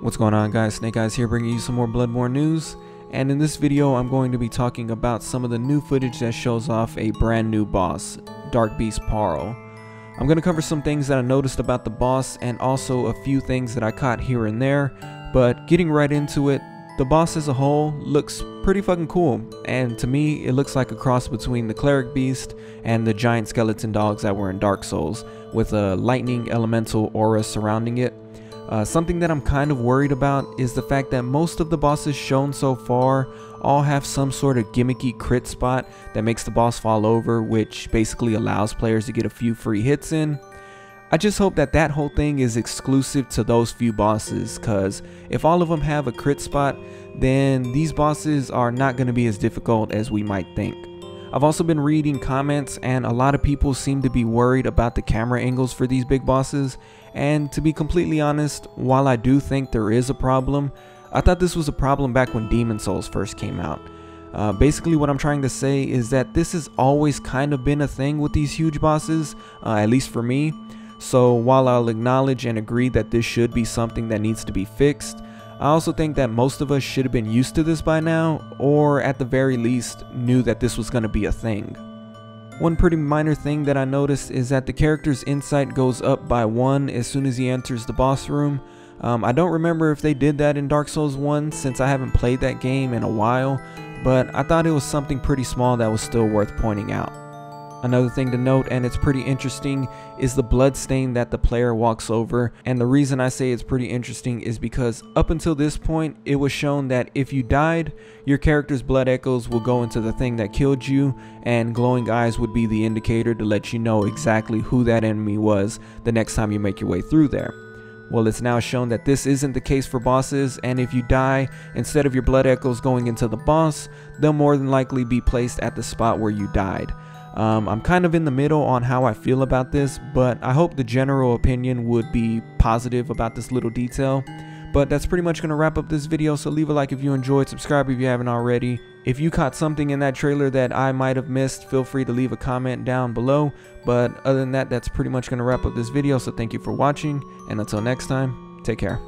What's going on, guys? Snake Eyes here, bringing you some more Bloodborne news. And in this video I'm going to be talking about some of the new footage that shows off a brand new boss, Darkbeast Paarl. I'm going to cover some things that I noticed about the boss and also a few things that I caught here and there. But getting right into it, the boss as a whole looks pretty fucking cool, and to me it looks like a cross between the cleric beast and the giant skeleton dogs that were in Dark Souls, with a lightning elemental aura surrounding it. Something that I'm kind of worried about is the fact that most of the bosses shown so far all have some sort of gimmicky crit spot that makes the boss fall over, which basically allows players to get a few free hits in. I just hope that that whole thing is exclusive to those few bosses, cause if all of them have a crit spot, then these bosses are not going to be as difficult as we might think. I've also been reading comments, and a lot of people seem to be worried about the camera angles for these big bosses, and to be completely honest, while I do think there is a problem, I thought this was a problem back when Demon Souls first came out. Basically what I'm trying to say is that this has always kind of been a thing with these huge bosses, at least for me. So while I'll acknowledge and agree that this should be something that needs to be fixed, I also think that most of us should have been used to this by now, or at the very least knew that this was going to be a thing. One pretty minor thing that I noticed is that the character's insight goes up by 1 as soon as he enters the boss room. I don't remember if they did that in Dark Souls 1 since I haven't played that game in a while, but I thought it was something pretty small that was still worth pointing out. Another thing to note, and it's pretty interesting, is the blood stain that the player walks over. And the reason I say it's pretty interesting is because up until this point it was shown that if you died, your character's blood echoes will go into the thing that killed you, and glowing eyes would be the indicator to let you know exactly who that enemy was the next time you make your way through there. Well, it's now shown that this isn't the case for bosses, and if you die, instead of your blood echoes going into the boss, they'll more than likely be placed at the spot where you died. I'm kind of in the middle on how I feel about this, but I hope the general opinion would be positive about this little detail. But that's pretty much going to wrap up this video, so leave a like if you enjoyed, subscribe if you haven't already. If you caught something in that trailer that I might have missed, feel free to leave a comment down below. But other than that, that's pretty much going to wrap up this video, so thank you for watching, and until next time, take care.